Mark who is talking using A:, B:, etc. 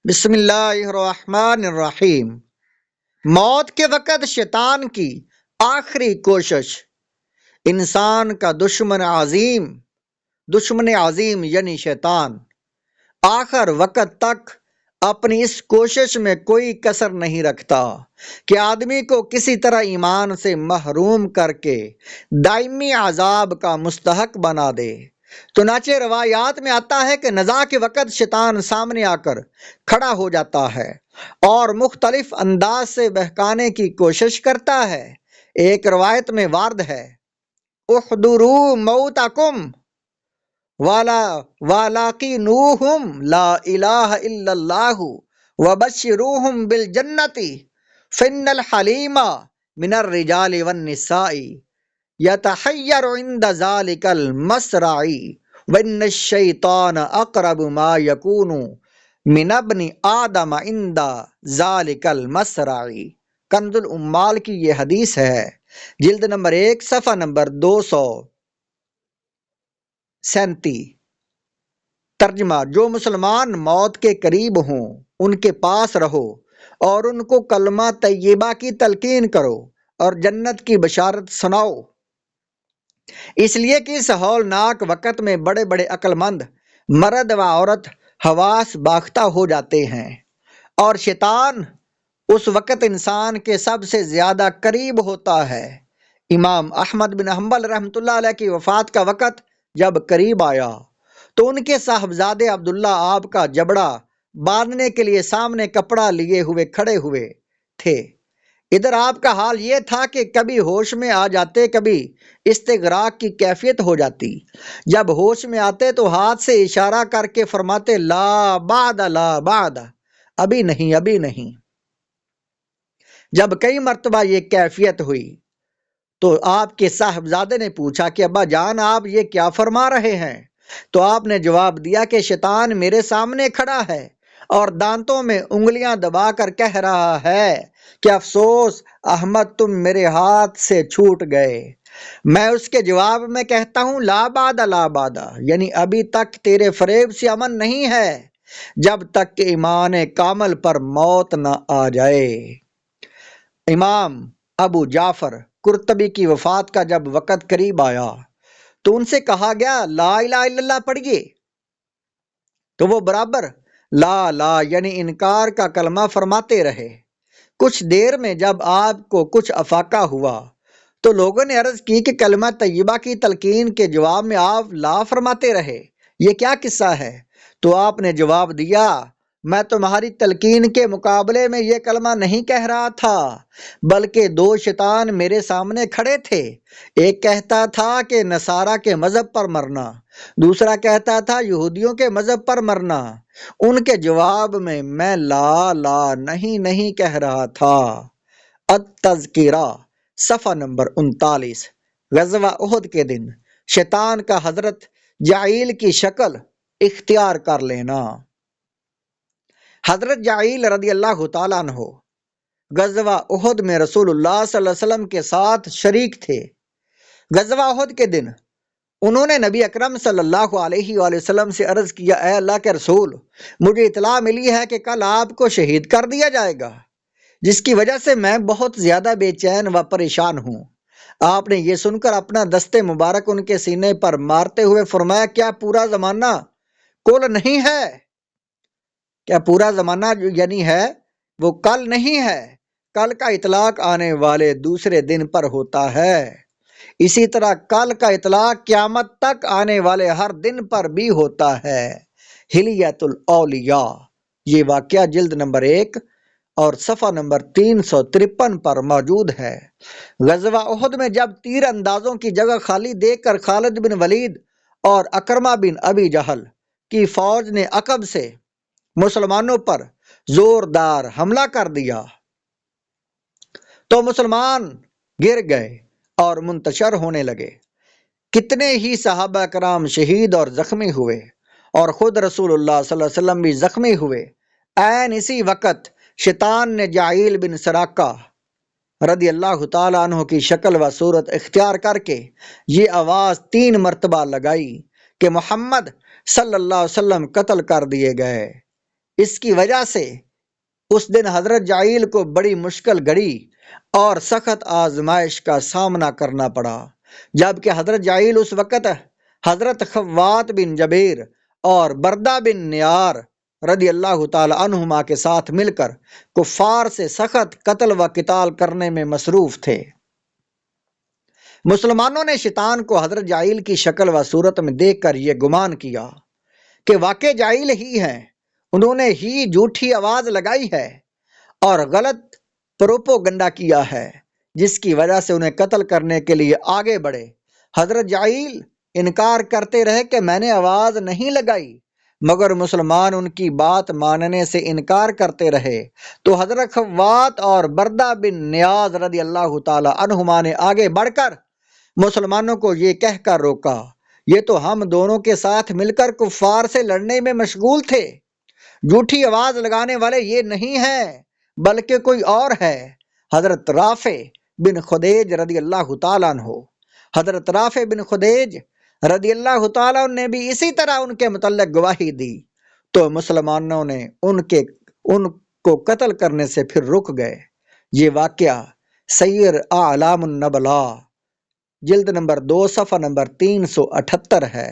A: بسم اللہ الرحمن الرحیم۔ موت کے وقت شیطان کی آخری کوشش، انسان کا دشمن عظیم یعنی شیطان آخر وقت تک اپنی اس کوشش میں کوئی کسر نہیں رکھتا کہ آدمی کو کسی طرح ایمان سے محروم کر کے دائمی عذاب کا مستحق بنا دے۔ چنانچہ روایات میں آتا ہے کہ نزاع کے وقت شیطان سامنے آ کر کھڑا ہو جاتا ہے اور مختلف انداز سے بہکانے کی کوشش کرتا ہے۔ ایک روایت میں وارد ہے، احضروا موتکم وَلَقِنُوهُمْ لَا إِلَٰهَ إِلَّا اللَّهُ وَبَشِّرُوهُمْ بِالْجَنَّةِ فَإِنَّ الْحَلِيمَ مِنَ الرِّجَالِ وَالنِّسَاءِ يَتَحَيَّرُ عِنْدَ ذَلِكَ الْمَصْرَعِ وَإِنَّ الشَّيْطَانَ أَقْرَبُ مَا يَكُونُ مِنَ ابْنِ آدَمَ عِنْدَ ذَلِكَ الْمَصْرَعِ۔ کنز الامال کی یہ حدیث ہے، جلد نمبر 1 صفحہ نمبر 237۔ ترجمہ: جو مسلمان موت کے قریب ہوں ان کے پاس رہو اور ان کو کلمہ طیبہ کی تلقین کرو اور جنت کی بشارت سناؤ، اس لیے کہ اس ہولناک وقت میں بڑے بڑے عقل مند مرد و عورت حواس باختہ ہو جاتے ہیں، اور شیطان اس وقت انسان کے سب سے زیادہ قریب ہوتا ہے۔ امام احمد بن حنبل رحمۃ اللہ علیہ کی وفات کا وقت جب قریب آیا تو ان کے صاحبزادے عبداللہ آپ کا جبڑا باندھنے کے لیے سامنے کپڑا لیے ہوئے کھڑے ہوئے تھے۔ ادھر آپ کا حال یہ تھا کہ کبھی ہوش میں آ جاتے، کبھی استغراق کی کیفیت ہو جاتی۔ جب ہوش میں آتے تو ہاتھ سے اشارہ کر کے فرماتے لا بعد، لا بعد، ابھی نہیں، ابھی نہیں۔ جب کئی مرتبہ یہ کیفیت ہوئی تو آپ کے صاحبزادے نے پوچھا کہ ابا جان آپ یہ کیا فرما رہے ہیں؟ تو آپ نے جواب دیا کہ شیطان میرے سامنے کھڑا ہے اور دانتوں میں انگلیاں دبا کر کہہ رہا ہے کہ افسوس احمد تم میرے ہاتھ سے چھوٹ گئے۔ میں اس کے جواب میں کہتا ہوں لا بعد، لا بعد، یعنی ابھی تک تیرے فریب سے امن نہیں ہے جب تک کہ ایمان کامل پر موت نہ آ جائے۔ امام ابو جعفر قرطبی کی وفات کا جب وقت قریب آیا تو ان سے کہا گیا لا الہ الا اللہ پڑھیے، تو وہ برابر لا لا یعنی انکار کا کلمہ فرماتے رہے۔ کچھ دیر میں جب آپ کو کچھ افاقہ ہوا تو لوگوں نے عرض کی کہ کلمہ طیبہ کی تلقین کے جواب میں آپ لا فرماتے رہے، یہ کیا قصہ ہے؟ تو آپ نے جواب دیا میں تمہاری تلقین کے مقابلے میں یہ کلمہ نہیں کہہ رہا تھا، بلکہ دو شیطان میرے سامنے کھڑے تھے، ایک کہتا تھا کہ نصارہ کے مذہب پر مرنا، دوسرا کہتا تھا یہودیوں کے مذہب پر مرنا۔ ان کے جواب میں لا لا نہیں کہہ رہا تھا۔ التذکرہ صفحہ نمبر 39۔ غزوہ احد کے دن شیطان کا حضرت جعیل کی شکل اختیار کر لینا۔ حضرت جعیل رضی اللہ تعالیٰ عنہ غزوہ احد میں رسول اللہ صلی اللہ علیہ وسلم کے ساتھ شریک تھے۔ غزوہ احد کے دن انہوں نے نبی اکرم صلی اللہ علیہ وآلہ وسلم سے عرض کیا اے اللہ کے رسول، مجھے اطلاع ملی ہے کہ کل آپ کو شہید کر دیا جائے گا، جس کی وجہ سے میں بہت زیادہ بے چین و پریشان ہوں۔ آپ نے یہ سن کر اپنا دست مبارک ان کے سینے پر مارتے ہوئے فرمایا کیا پورا زمانہ کل نہیں ہے؟ کیا پورا زمانہ جو یعنی ہے وہ کل نہیں ہے؟ کل کا اطلاق آنے والے دوسرے دن پر ہوتا ہے، اسی طرح کل کا اطلاق قیامت تک آنے والے ہر دن پر بھی ہوتا ہے۔ حلیۃ الاولیاء، یہ واقعہ جلد نمبر 1 اور صفحہ نمبر 353 پر موجود ہے۔ غزوہ احد میں جب تیر اندازوں کی جگہ خالی دیکھ کر خالد بن ولید اور اکرمہ بن ابی جہل کی فوج نے عقب سے مسلمانوں پر زوردار حملہ کر دیا تو مسلمان گر گئے اور منتشر ہونے لگے۔ کتنے ہی صحابہ کرام شہید اور زخمی ہوئے، اور خود رسول اللہ صلی اللہ علیہ وسلم بھی زخمی ہوئے۔ عین اسی وقت شیطان نے جعیل بن سراقہ رضی اللہ تعالیٰ عنہ کی شکل و صورت اختیار کر کے یہ آواز 3 مرتبہ لگائی کہ محمد صلی اللہ علیہ وسلم قتل کر دیے گئے۔ اس کی وجہ سے اس دن حضرت جعیل کو بڑی مشکل گھڑی اور سخت آزمائش کا سامنا کرنا پڑا، جبکہ حضرت جعیل اس وقت حضرت خوات بن جبیر اور بردہ بن نیار رضی اللہ تعالی عنہما کے ساتھ مل کر کفار سے سخت قتل و قتال کرنے میں مصروف تھے۔ مسلمانوں نے شیطان کو حضرت جعیل کی شکل و صورت میں دیکھ کر یہ گمان کیا کہ واقع جعیل ہی ہیں، انہوں نے ہی جھوٹی آواز لگائی ہے اور غلط پروپوگنڈا کیا ہے، جس کی وجہ سے انہیں قتل کرنے کے لیے آگے بڑھے۔ حضرت جعیل انکار کرتے رہے کہ میں نے آواز نہیں لگائی، مگر مسلمان ان کی بات ماننے سے انکار کرتے رہے، تو حضرت خوات اور بردہ بن نیاز رضی اللہ تعالی عنہما نے آگے بڑھ کر مسلمانوں کو یہ کہہ کر روکا، یہ تو ہم دونوں کے ساتھ مل کر کفار سے لڑنے میں مشغول تھے، جھوٹی آواز لگانے والے یہ نہیں ہیں بلکہ کوئی اور ہے۔ حضرت رافع بن خدیج رضی اللہ تعالیٰ عنہ، حضرت رافع بن خدیج رضی اللہ تعالیٰ عنہ نے بھی اسی طرح ان کے متعلق گواہی دی، تو مسلمانوں نے ان کو قتل کرنے سے پھر رک گئے۔ یہ واقعہ سیر اعلام النبلاء جلد نمبر 2 صفحہ نمبر 378 ہے۔